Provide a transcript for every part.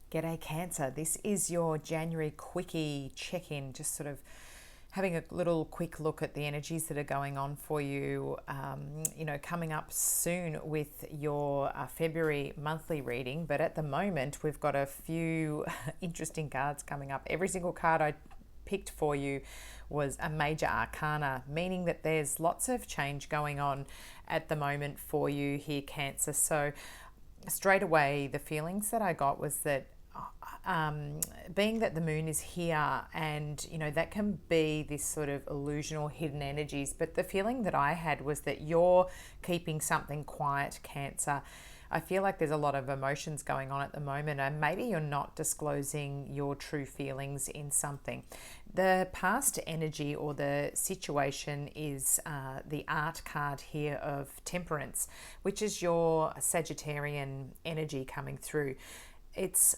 G'day Cancer, this is your January Quickie check-in, just sort of having a little quick look at the energies that are going on for you, coming up soon with your February monthly reading. But at the moment, we've got a few interesting cards coming up. Every single card I picked for you was a major arcana, meaning that there's lots of change going on at the moment for you here, Cancer. So straight away, the feelings that I got was that being that the moon is here, and that can be this sort of illusional hidden energies, but the feeling that I had was that you're keeping something quiet, Cancer. I feel like there's a lot of emotions going on at the moment, and maybe you're not disclosing your true feelings in something. The past energy or the situation is the art card here of Temperance, which is your Sagittarian energy coming through. It's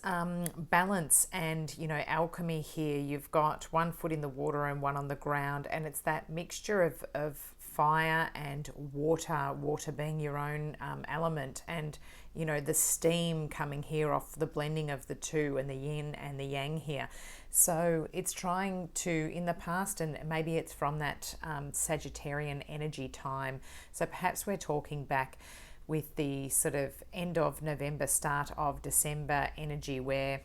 balance and alchemy here. You've got one foot in the water and one on the ground, and it's that mixture of fire and water being your own element, and the steam coming here off the blending of the two, and the yin and the yang here. So it's trying to, in the past, and maybe it's from that Sagittarian energy time, so perhaps we're talking back with the sort of end of November, start of December energy, where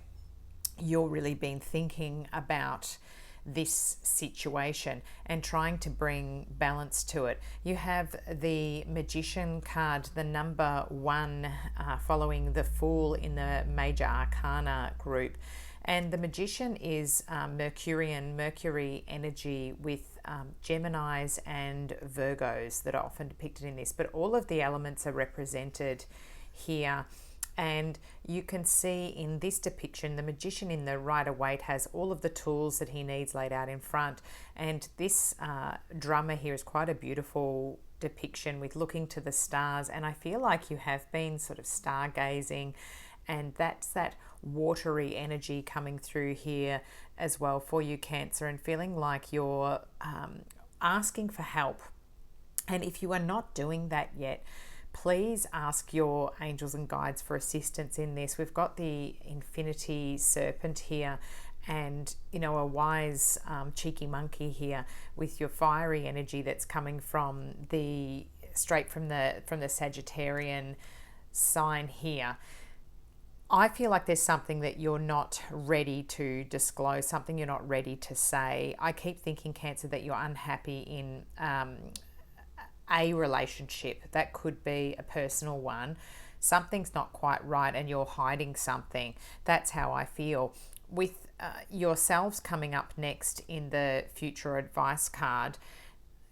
you're really been thinking about this situation and trying to bring balance to it. You have the Magician card, the number one, following the Fool in the major arcana group. And the Magician is Mercury energy with Geminis and Virgos that are often depicted in this. But all of the elements are represented here. And you can see in this depiction, the Magician in the Rider-Waite has all of the tools that he needs laid out in front. And this drummer here is quite a beautiful depiction with looking to the stars. And I feel like you have been sort of stargazing, and that's that watery energy coming through here as well for you, Cancer, and feeling like you're asking for help. And if you are not doing that yet, please ask your angels and guides for assistance in this. We've got the Infinity Serpent here, and a wise cheeky monkey here with your fiery energy that's coming from the straight from the Sagittarian sign here. I feel like there's something that you're not ready to disclose, something you're not ready to say. I keep thinking, Cancer, that you're unhappy in a relationship. That could be a personal one. Something's not quite right and you're hiding something. That's how I feel. With yourselves coming up next in the future advice card,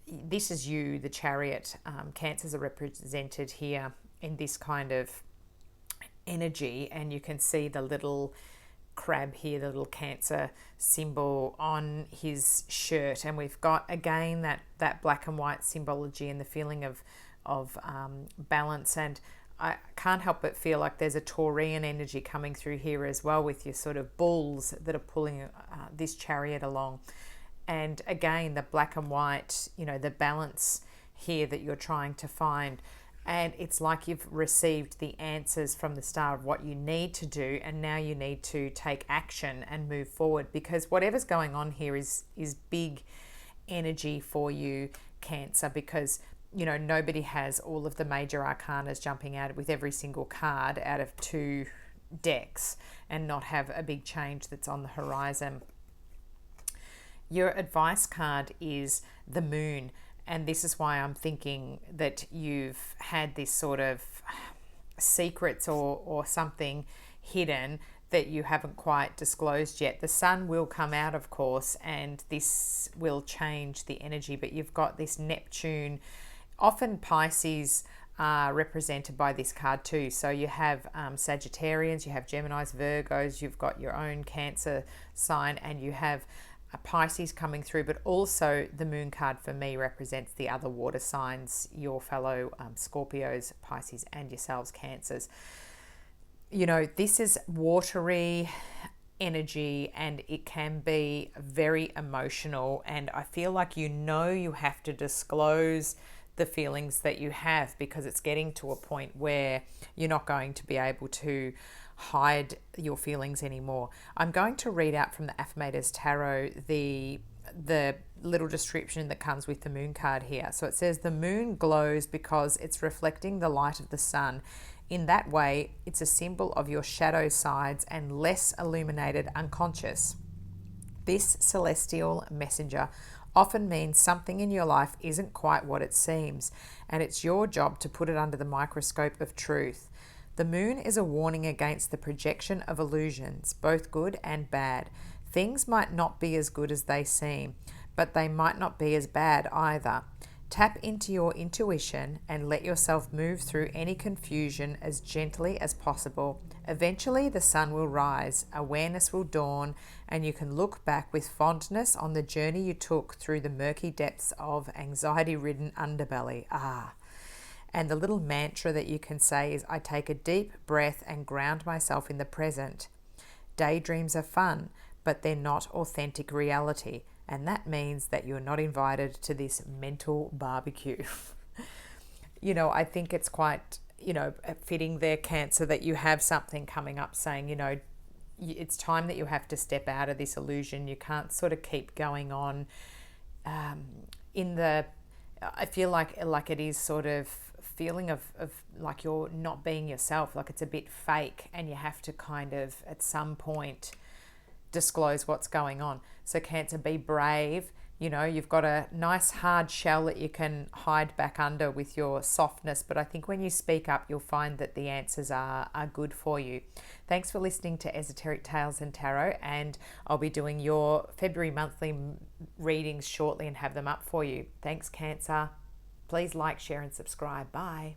this is you, the Chariot. Cancers are represented here in this kind of energy, and you can see the little crab here, the little Cancer symbol on his shirt, and we've got again that black and white symbology and the feeling of balance. And I can't help but feel like there's a Taurian energy coming through here as well, with your sort of bulls that are pulling this chariot along. And again, the black and white, the balance here that you're trying to find. And it's like you've received the answers from the star of what you need to do, and now you need to take action and move forward, because whatever's going on here is big energy for you, Cancer, because nobody has all of the major arcanas jumping out with every single card out of two decks and not have a big change that's on the horizon. Your advice card is the Moon. And this is why I'm thinking that you've had this sort of secrets or something hidden that you haven't quite disclosed yet. The Sun will come out, of course, and this will change the energy, but you've got this Neptune. Often Pisces are represented by this card too. So you have Sagittarians, you have Geminis, Virgos, you've got your own Cancer sign, and you have a Pisces coming through, but also the Moon card for me represents the other water signs, your fellow Scorpios, Pisces, and yourselves, Cancers. This is watery energy, and it can be very emotional, and I feel like you have to disclose the feelings that you have, because it's getting to a point where you're not going to be able to hide your feelings anymore. I'm going to read out from the Affirmators Tarot the little description that comes with the moon card here. So it says the moon glows because it's reflecting the light of the sun. In that way, it's a symbol of your shadow sides and less illuminated unconscious. This celestial messenger often means something in your life isn't quite what it seems, and it's your job to put it under the microscope of truth. The moon is a warning against the projection of illusions, both good and bad. Things might not be as good as they seem, but they might not be as bad either. Tap into your intuition and let yourself move through any confusion as gently as possible. Eventually, the sun will rise, awareness will dawn, and you can look back with fondness on the journey you took through the murky depths of anxiety-ridden underbelly. And the little mantra that you can say is, I take a deep breath and ground myself in the present. Daydreams are fun, but they're not authentic reality. And that means that you're not invited to this mental barbecue. I think it's quite, fitting there, Cancer, that you have something coming up saying, it's time that you have to step out of this illusion. You can't sort of keep going on I feel like it is sort of feeling of like you're not being yourself, like it's a bit fake, and you have to kind of at some point disclose what's going on. So Cancer, be brave. You've got a nice hard shell that you can hide back under with your softness, but I think when you speak up, you'll find that the answers are good for you. Thanks for listening to Esoteric Tales and Tarot, and I'll be doing your February monthly readings shortly and have them up for you. Thanks, Cancer. Please like, share and subscribe. Bye.